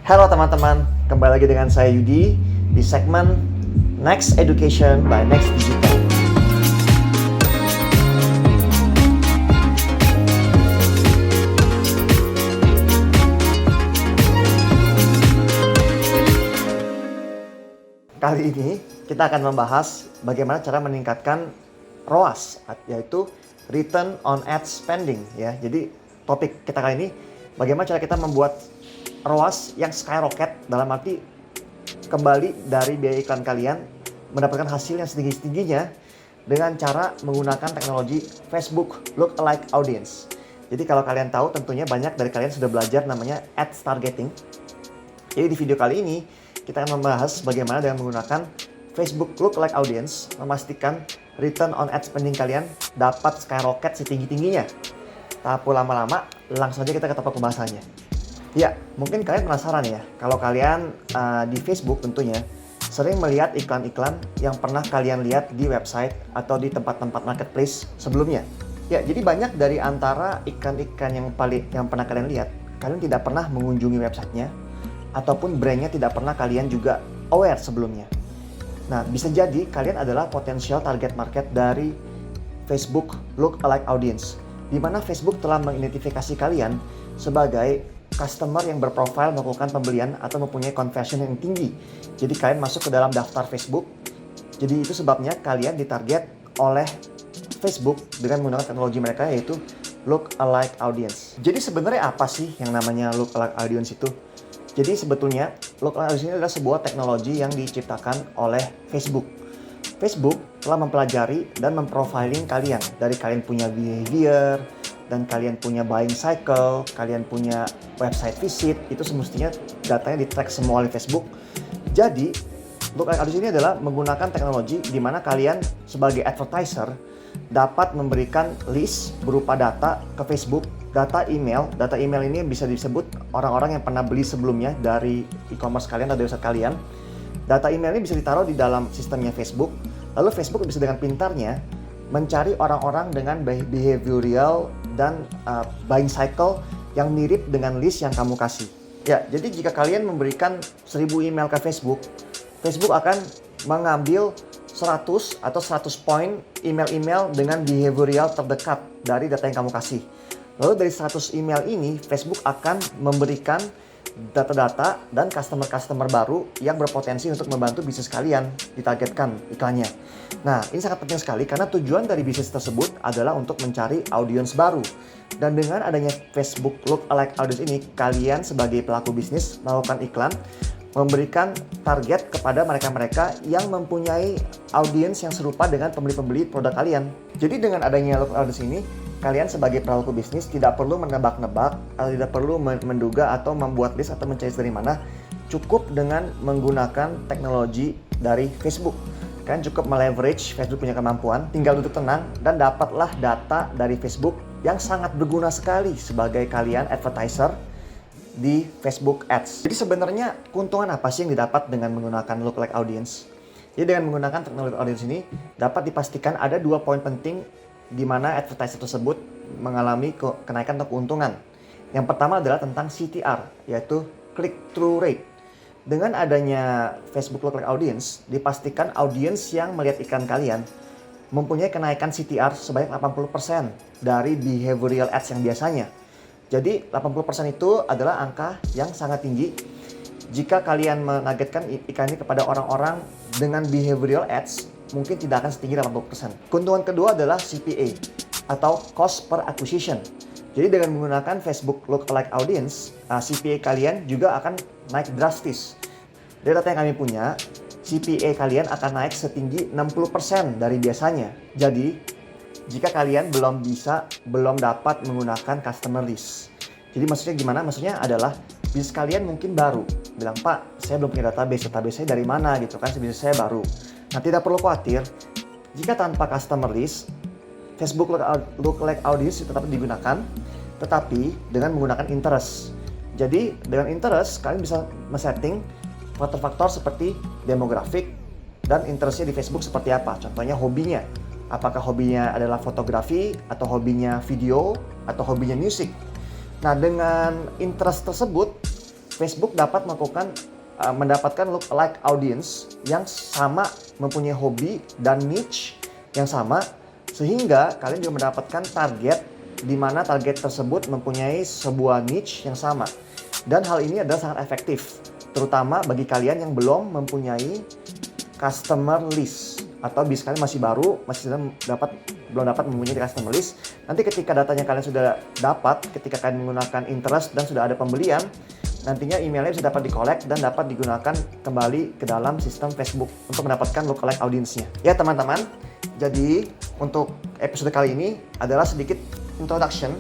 Halo teman-teman, kembali lagi dengan saya Yudi di segmen Next Education by Next Digital. Kali ini kita akan membahas bagaimana cara meningkatkan ROAS, yaitu Return on Ad Spending ya. Jadi topik kita kali ini bagaimana cara kita membuat ROAS yang skyrocket, dalam arti kembali dari biaya iklan kalian mendapatkan hasil yang setinggi-tingginya dengan cara menggunakan teknologi Facebook Lookalike Audience. Jadi kalau kalian tahu, tentunya banyak dari kalian sudah belajar namanya Ads Targeting. Jadi di video kali ini kita akan membahas bagaimana dengan menggunakan Facebook Lookalike Audience memastikan return on ad spending kalian dapat skyrocket setinggi-tingginya. Tak perlu lama-lama, langsung saja kita ke topik pembahasannya. Ya, mungkin kalian penasaran ya, kalau kalian di Facebook tentunya sering melihat iklan-iklan yang pernah kalian lihat di website atau di tempat-tempat marketplace sebelumnya. Ya, jadi banyak dari antara iklan-iklan yang pernah kalian lihat, kalian tidak pernah mengunjungi websitenya, ataupun brandnya tidak pernah kalian juga aware sebelumnya. Nah, bisa jadi kalian adalah potensial target market dari Facebook Lookalike Audience, di mana Facebook telah mengidentifikasi kalian sebagai customer yang berprofil melakukan pembelian atau mempunyai conversion yang tinggi. Jadi kalian masuk ke dalam daftar Facebook. Jadi itu sebabnya kalian ditarget oleh Facebook dengan menggunakan teknologi mereka, yaitu Lookalike Audience. Jadi sebenarnya apa sih yang namanya Lookalike Audience itu? Jadi sebetulnya Lookalike Audience ini adalah sebuah teknologi yang diciptakan oleh Facebook. Facebook telah mempelajari dan memprofiling kalian, dari kalian punya behavior, dan kalian punya buying cycle, kalian punya website visit, itu semestinya datanya di-track semua oleh Facebook. Jadi, Lookalike Audience ini adalah menggunakan teknologi di mana kalian sebagai advertiser dapat memberikan list berupa data ke Facebook, data email ini bisa disebut orang-orang yang pernah beli sebelumnya dari e-commerce kalian atau dari website kalian. Data email ini bisa ditaruh di dalam sistemnya Facebook, lalu Facebook bisa dengan pintarnya mencari orang-orang dengan behavioral dan buying cycle yang mirip dengan list yang kamu kasih. Ya, jadi jika kalian memberikan 1000 email ke Facebook, Facebook akan mengambil 100 atau 100 poin email-email dengan behavioral terdekat dari data yang kamu kasih. Lalu dari 100 email ini, Facebook akan memberikan data-data dan customer-customer baru yang berpotensi untuk membantu bisnis kalian ditargetkan iklannya. Nah, ini sangat penting sekali karena tujuan dari bisnis tersebut adalah untuk mencari audiens baru. Dan dengan adanya Facebook Lookalike Audience ini, kalian sebagai pelaku bisnis melakukan iklan, memberikan target kepada mereka-mereka yang mempunyai audiens yang serupa dengan pembeli-pembeli produk kalian. Jadi dengan adanya Lookalike Audience ini, kalian sebagai pelaku bisnis tidak perlu menebak-nebak atau tidak perlu menduga atau membuat list atau mencari dari mana. Cukup dengan menggunakan teknologi dari Facebook. Kalian cukup meleverage Facebook punya kemampuan, tinggal duduk tenang dan dapatlah data dari Facebook yang sangat berguna sekali sebagai kalian advertiser di Facebook Ads. Jadi sebenarnya keuntungan apa sih yang didapat dengan menggunakan Lookalike Audience? Jadi dengan menggunakan teknologi audience ini dapat dipastikan ada 2 poin penting di mana advertiser tersebut mengalami kenaikan atau keuntungan. Yang pertama adalah tentang CTR, yaitu click-through rate. Dengan adanya Facebook Lookalike Audience, dipastikan audiens yang melihat iklan kalian mempunyai kenaikan CTR sebanyak 80% dari behavioral ads yang biasanya. Jadi 80% itu adalah angka yang sangat tinggi jika kalian menargetkan iklan ini kepada orang-orang dengan behavioral ads. Mungkin tidak akan setinggi 80%. Keuntungan kedua adalah CPA atau cost per acquisition. Jadi dengan menggunakan Facebook Lookalike Audience, CPA kalian juga akan naik drastis. Dari data yang kami punya, CPA kalian akan naik setinggi 60% dari biasanya. Jadi, jika kalian belum dapat menggunakan customer list. Jadi maksudnya gimana? Maksudnya adalah bisnis kalian mungkin baru. Bilang, "Pak, saya belum punya database saya dari mana?" gitu kan, bisnis saya baru. Nah, tidak perlu khawatir, jika tanpa customer list, Facebook Lookalike Audience tetap digunakan, tetapi dengan menggunakan interest. Jadi, dengan interest, kalian bisa men-setting faktor-faktor seperti demografik dan interestnya di Facebook seperti apa. Contohnya hobinya. Apakah hobinya adalah fotografi, atau hobinya video, atau hobinya musik. Nah, dengan interest tersebut, Facebook dapat mendapatkan lookalike audience yang sama, mempunyai hobi dan niche yang sama, sehingga kalian juga mendapatkan target di mana target tersebut mempunyai sebuah niche yang sama. Dan hal ini adalah sangat efektif, terutama bagi kalian yang belum mempunyai customer list, atau bisa kalian masih baru, belum dapat mempunyai customer list. Nanti ketika datanya kalian sudah dapat, ketika kalian menggunakan interest dan sudah ada pembelian, nantinya emailnya bisa dapat di-collect dan dapat digunakan kembali ke dalam sistem Facebook untuk mendapatkan lookalike audience-nya. Ya teman-teman, jadi untuk episode kali ini adalah sedikit introduction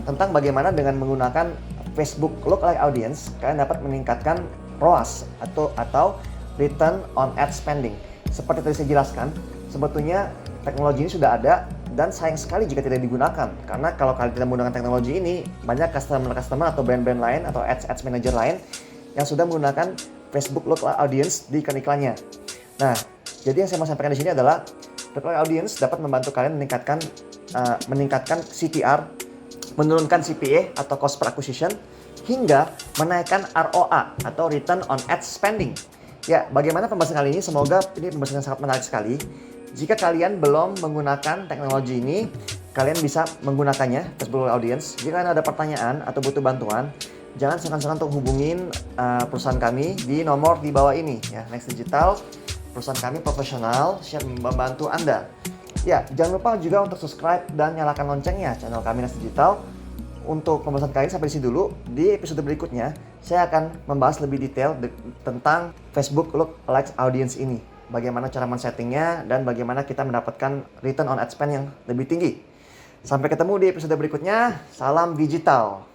tentang bagaimana dengan menggunakan Facebook lookalike audience kalian dapat meningkatkan ROAS atau Return on Ad Spending. Seperti tadi saya jelaskan, sebetulnya teknologi ini sudah ada dan sayang sekali jika tidak digunakan. Karena kalau kalian tidak menggunakan teknologi ini, banyak customer atau brand-brand lain atau ads manager lain yang sudah menggunakan Facebook lookalike audience di iklan-iklannya. Nah, jadi yang saya mau sampaikan di sini adalah lookalike audience dapat membantu kalian meningkatkan CTR, menurunkan CPA atau cost per acquisition, hingga menaikkan ROA atau Return on Ad Spending. Ya, bagaimana pembahasan kali ini? Semoga ini pembahasan yang sangat menarik sekali. Jika kalian belum menggunakan teknologi ini, kalian bisa menggunakannya, Facebook Audience. Jika kalian ada pertanyaan atau butuh bantuan, jangan sungkan-sungkan untuk hubungin perusahaan kami di nomor di bawah ini. Ya, Next Digital, perusahaan kami profesional, siap membantu Anda. Ya, jangan lupa juga untuk subscribe dan nyalakan loncengnya channel kami Next Digital. Untuk pembahasan kali ini sampai di sini dulu. Di episode berikutnya, saya akan membahas lebih detail tentang Facebook lookalike audience ini. Bagaimana cara men-settingnya dan bagaimana kita mendapatkan return on ad spend yang lebih tinggi. Sampai ketemu di episode berikutnya. Salam digital.